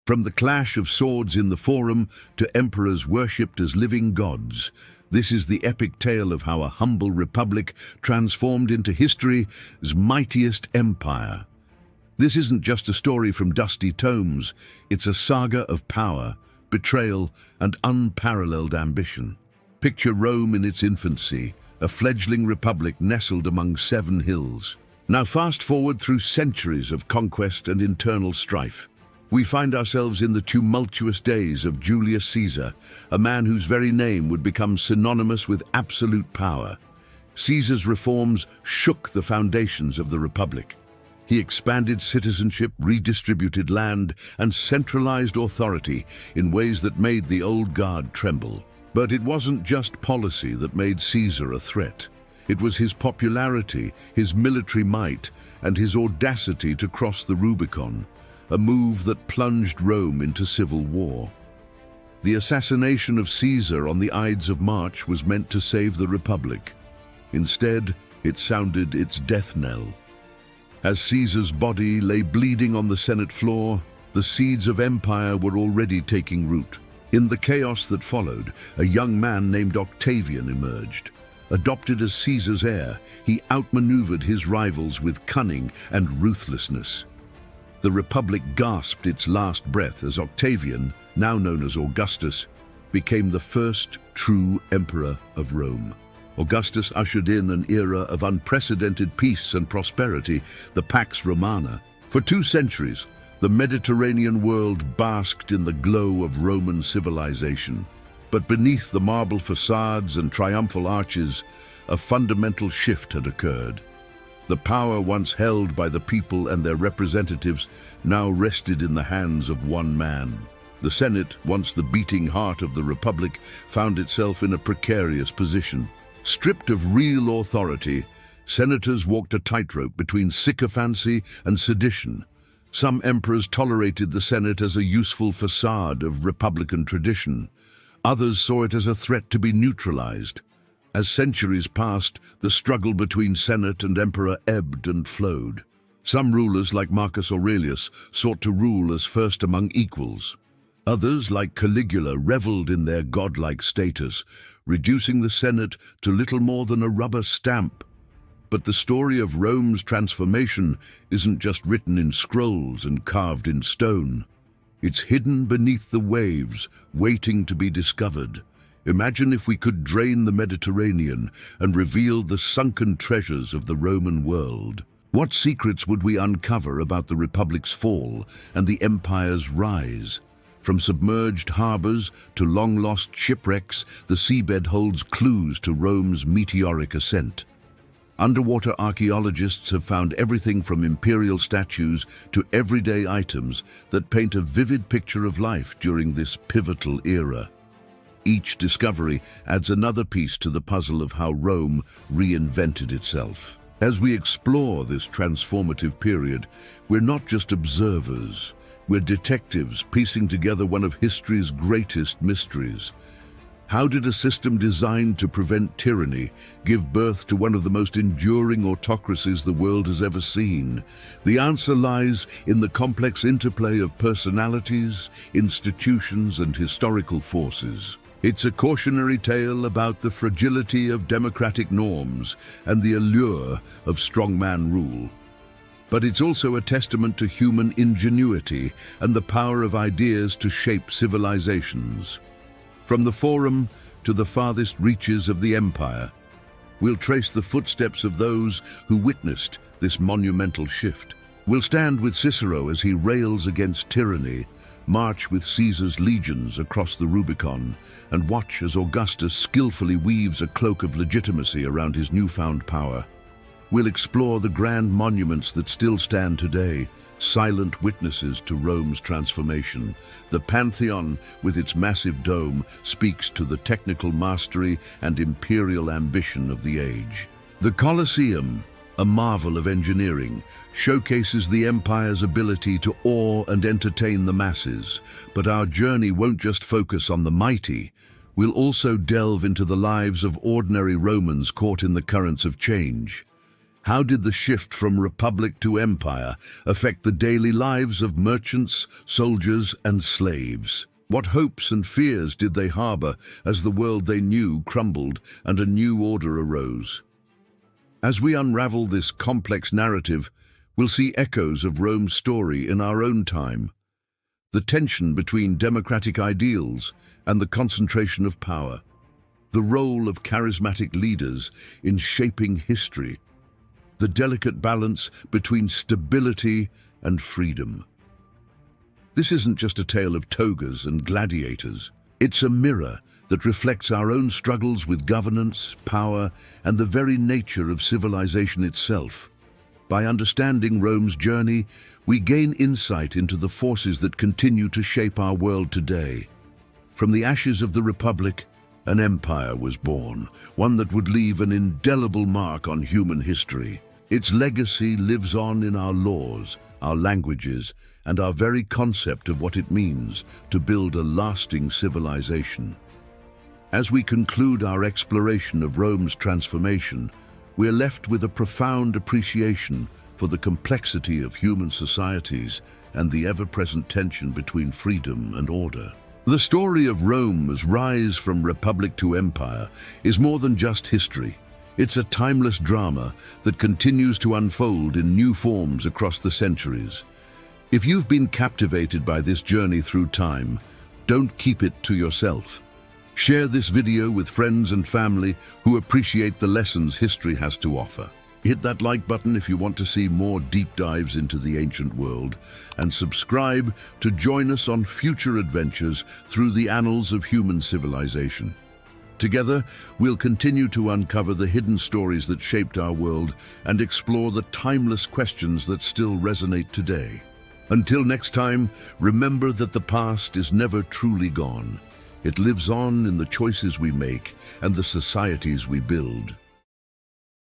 From the clash of swords in the Forum to emperors worshipped as living gods, this is the epic tale of how a humble republic transformed into history's mightiest empire. This isn't just a story from dusty tomes, it's a saga of power, betrayal, and unparalleled ambition. Picture Rome in its infancy, a fledgling republic nestled among 7 hills. Now fast forward through centuries of conquest and internal strife. We find ourselves in the tumultuous days of Julius Caesar, a man whose very name would become synonymous with absolute power. Caesar's reforms shook the foundations of the republic. He expanded citizenship, redistributed land, and centralized authority in ways that made the old guard tremble. But it wasn't just policy that made Caesar a threat. It was his popularity, his military might, and his audacity to cross the Rubicon, a move that plunged Rome into civil war. The assassination of Caesar on the Ides of March was meant to save the Republic. Instead, it sounded its death knell. As Caesar's body lay bleeding on the Senate floor, the seeds of empire were already taking root. In the chaos that followed, a young man named Octavian emerged. Adopted as Caesar's heir, he outmaneuvered his rivals with cunning and ruthlessness. The Republic gasped its last breath as Octavian, now known as Augustus, became the first true emperor of Rome. Augustus ushered in an era of unprecedented peace and prosperity, the Pax Romana. For 2 centuries, the Mediterranean world basked in the glow of Roman civilization. But beneath the marble facades and triumphal arches, a fundamental shift had occurred. The power once held by the people and their representatives now rested in the hands of one man. The Senate, once the beating heart of the Republic, found itself in a precarious position. Stripped of real authority, senators walked a tightrope between sycophancy and sedition. Some emperors tolerated the Senate as a useful facade of Republican tradition. Others saw it as a threat to be neutralized. As centuries passed, the struggle between Senate and Emperor ebbed and flowed. Some rulers, like Marcus Aurelius, sought to rule as first among equals. Others, like Caligula, reveled in their godlike status, reducing the Senate to little more than a rubber stamp. But the story of Rome's transformation isn't just written in scrolls and carved in stone. It's hidden beneath the waves, waiting to be discovered. Imagine if we could drain the Mediterranean and reveal the sunken treasures of the Roman world. What secrets would we uncover about the Republic's fall and the Empire's rise? From submerged harbors to long-lost shipwrecks, the seabed holds clues to Rome's meteoric ascent. Underwater archaeologists have found everything from imperial statues to everyday items that paint a vivid picture of life during this pivotal era. Each discovery adds another piece to the puzzle of how Rome reinvented itself. As we explore this transformative period, we're not just observers, we're detectives piecing together one of history's greatest mysteries. How did a system designed to prevent tyranny give birth to one of the most enduring autocracies the world has ever seen? The answer lies in the complex interplay of personalities, institutions, and historical forces. It's a cautionary tale about the fragility of democratic norms and the allure of strongman rule. But it's also a testament to human ingenuity and the power of ideas to shape civilizations. From the Forum to the farthest reaches of the Empire, we'll trace the footsteps of those who witnessed this monumental shift. We'll stand with Cicero as he rails against tyranny, march with Caesar's legions across the Rubicon, and watch as Augustus skillfully weaves a cloak of legitimacy around his newfound power. We'll explore the grand monuments that still stand today, silent witnesses to Rome's transformation. The Pantheon, with its massive dome, speaks to the technical mastery and imperial ambition of the age. The Colosseum, a marvel of engineering, showcases the empire's ability to awe and entertain the masses. But our journey won't just focus on the mighty. We'll also delve into the lives of ordinary Romans caught in the currents of change. How did the shift from republic to empire affect the daily lives of merchants, soldiers, and slaves? What hopes and fears did they harbor as the world they knew crumbled and a new order arose? As we unravel this complex narrative, we'll see echoes of Rome's story in our own time. The tension between democratic ideals and the concentration of power. The role of charismatic leaders in shaping history. The delicate balance between stability and freedom. This isn't just a tale of togas and gladiators. It's a mirror that reflects our own struggles with governance, power, and the very nature of civilization itself. By understanding Rome's journey, we gain insight into the forces that continue to shape our world today. From the ashes of the Republic, an empire was born, one that would leave an indelible mark on human history. Its legacy lives on in our laws, our languages, and our very concept of what it means to build a lasting civilization. As we conclude our exploration of Rome's transformation, we're left with a profound appreciation for the complexity of human societies and the ever-present tension between freedom and order. The story of Rome's rise from republic to empire is more than just history. It's a timeless drama that continues to unfold in new forms across the centuries. If you've been captivated by this journey through time, don't keep it to yourself. Share this video with friends and family who appreciate the lessons history has to offer. Hit that like button if you want to see more deep dives into the ancient world, and subscribe to join us on future adventures through the annals of human civilization. Together, we'll continue to uncover the hidden stories that shaped our world and explore the timeless questions that still resonate today. Until next time, remember that the past is never truly gone. It lives on in the choices we make and the societies we build.